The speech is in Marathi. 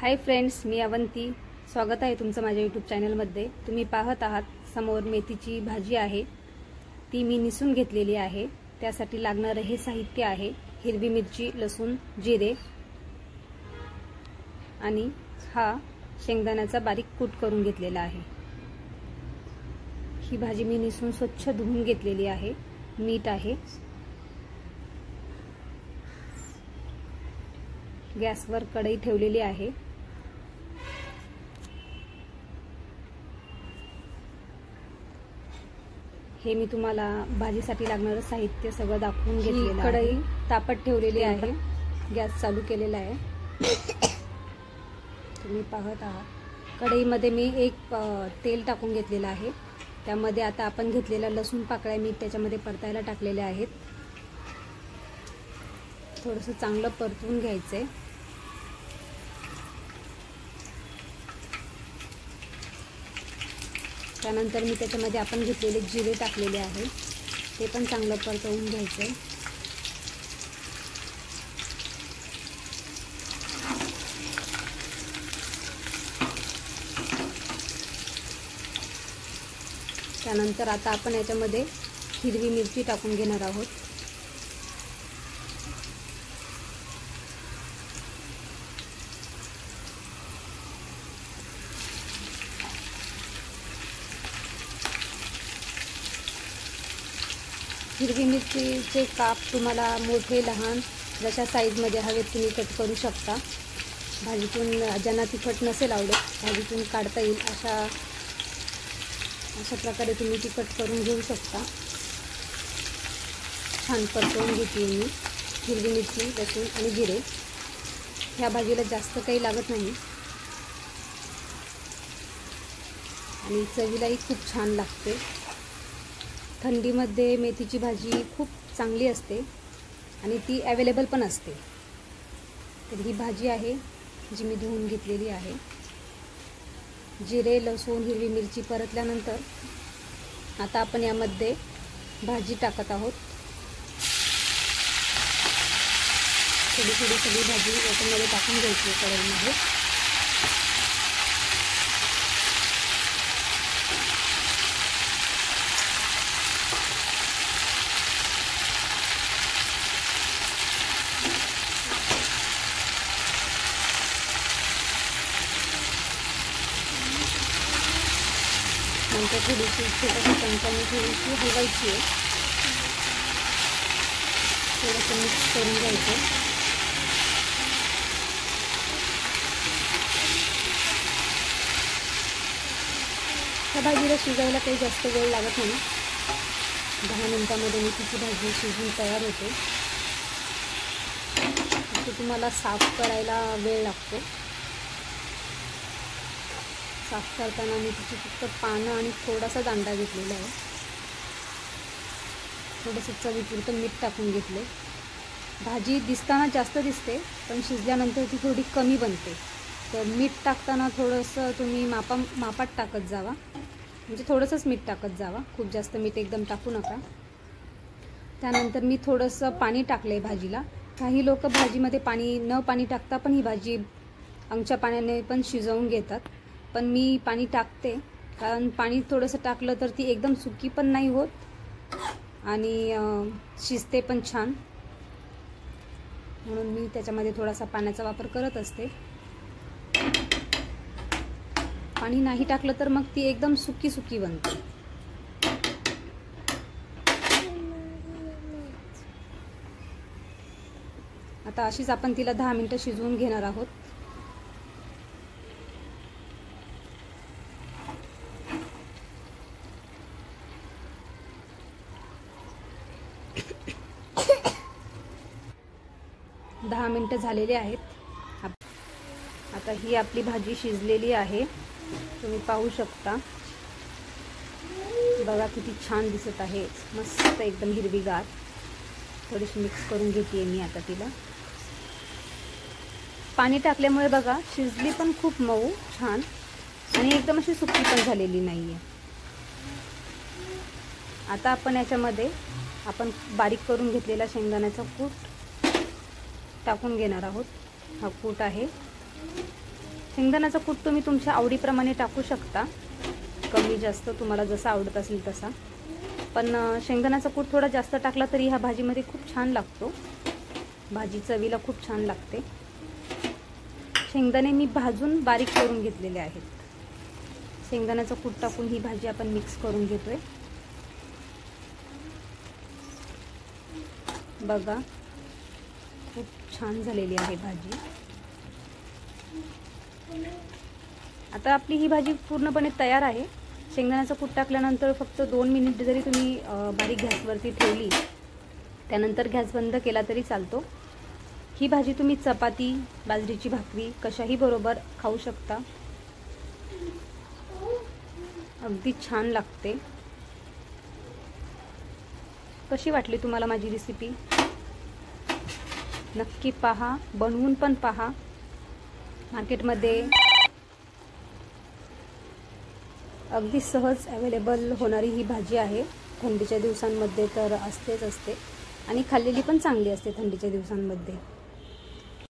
हाय फ्रेंड्स, मी अवंती. स्वागत आहे तुमचं माझ्या यूट्यूब चॅनलमध्ये. तुम्ही पाहत आहात समोर मेथीची भाजी आहे. ती मी निसून घेतलेली आहे. त्यासाठी लागणारे हे साहित्य आहे: हिरवी मिरची, लसूण, जिरे आणि हा शेंगदाण्याचा बारीक कूट करून घेतलेला आहे. ही भाजी मी निसून स्वच्छ धुवून घेतलेली आहे. मीठ आहे. गॅसवर कढई ठेवलेली आहे. हे मी तुम्हाला भाजीसाठी लागणारं साहित्य सगळं दाखवून घेतलेलं आहे. कढई तापत ठेवलेली आहे. गॅस चालू केलेला आहे. तुम्ही पाहत आहात. कढईमध्ये मी एक तेल टाकून घेतलेलं आहे. त्यामध्ये आता आपण घेतलेला लसूण पाकळ्या मी त्याच्यामध्ये परतायला टाकलेल्या आहेत. थोडंसं चांगलं परतवून घ्यायचंय. त्यानंतर मी त्याच्यामध्ये आपण घेतलेले जिरे टाकलेले आहे. ते पण चांगलं परतवून घ्यायचंय. त्यानंतर आता आपण याच्यामध्ये हिरवी मिरची टाकून घेणार आहोत. हिरवी मिरचीचे काप तुम्हाला मोठे लहान जशा साईजमध्ये हवे तुम्ही कट करू शकता. भाजीतून ज्यांना तिखट नसेल आवडत भाजीतून काढता येईल अशा प्रकारे तुम्ही ती कट करून घेऊ शकता. छान परतवून घेते मी हिरवी मिरची, लसूण आणि जिरे. ह्या भाजीला जास्त काही लागत नाही आणि चवीलाही खूप छान लागते. थंडीमध्ये मेथीची भाजी खूप चांगली असते आणि ती अवेलेबल पण असते. तर ही भाजी आहे जी मी धुवून घेतलेली आहे. जिरे, लसूण, हिरवी मिरची परतल्यानंतर आता आपण यामध्ये भाजी टाकत आहोत. थोडी थोडी सगळी भाजी याच्यामध्ये टाकून घ्यायची कढईमध्ये. नंतर थोडीशी छोट्याशा चमच्याने थोडीशी हलवायची आहे. थोडंसं मिक्स करून घ्यायचं. त्या भाजीला शिजायला काही जास्त वेळ लागत नाही. 10 मिनिटांमध्ये मेथीची भाजी शिजून तयार होते. ते तुम्हाला साफ करायला वेळ लागतो. साफ करताना मी तिची फक्त पानं आणि थोडासा दांडा घेतलेला आहे. थोडंसं चवीपुरतं मीठ टाकून घेतले. भाजी दिसताना जास्त दिसते पण शिजल्यानंतर ती थोडी कमी बनते. तर मीठ टाकताना थोडंसं तुम्ही मापात टाकत जावा. म्हणजे थोडंसंच मीठ टाकत जावा. खूप जास्त मीठ एकदम टाकू नका. त्यानंतर मी थोडंसं पाणी टाकले भाजीला. काही लोक भाजीमध्ये पाणी टाकता पण ही भाजी अंगच्या पाण्याने पण शिजवून घेतात. पण मी पाणी टाकते कारण पाणी थोडंसं टाकलं तर ती एकदम सुकी पण नाही होत आणि शिजते पण छान. म्हणून मी त्याच्यामध्ये थोडासा पाण्याचा वापर करत असते. पाणी नाही टाकलं तर मग ती एकदम सुकी बनते. आता अशीच आपण तिला 10 मिनिटं शिजवून घेणार आहोत. दहा मिनिटं झालेली आहेत. आता ही आपली भाजी शिजलेली आहे. तुम्ही पाहू शकता. बघा किती छान दिसत आहे. मस्त एकदम हिरवीगार. थोडीशी मिक्स करून घेते मी आता तिला. पाणी टाकल्यामुळे बघा शिजली पण खूप मऊ छान आणि एकदम अशी सुकी पण झालेली नाही आहे. आता आपण याच्यामध्ये बारीक करून घेतलेला शेंगदाण्याचा कूट टाकून घेणार आहोत. हा कूट आहे. शेंगदाण्याचा कूट तुम्ही तुमच्या आवडीप्रमाणे टाकू शकता, कमी जास्त तुम्हाला जसं आवडत असेल तसा. पण शेंगदाण्याचा कूट थोडा जास्त टाकला तरी ह्या भाजीमध्ये खूप छान लागतो. भाजी चवीला खूप छान लागते. शेंगदाणे मी भाजून बारीक करून घेतलेले आहेत. शेंगदाण्याचा कूट टाकून ही भाजी आपण मिक्स करून घेतोय. बघा, खूप छान झालेली आहे भाजी. आता आपली ही भाजी पूर्णपणे तयार आहे. शेंगदाण्याचा कूट टाकल्यानंतर फक्त 2 मिनिट जरी तुम्ही बारीक गॅसवरती ठेवली, त्यानंतर गॅस बंद केला तरी चालतो. ही भाजी तुम्ही चपाती, बाजरीची भाकरी कशाही बरोबर खाऊ शकता. अगदी छान लागते. कशी वाटली तुम्हाला माझी रेसिपी? नक्की पहा, बनवून पण पहा. मार्केटमध्ये अगदी सहज अवेलेबल होणारी ही भाजी आहे. थंडीच्या दिवसांमध्ये तर असते आणि खाल्लेली पण चांगली असते थंडीच्या दिवसांमध्ये.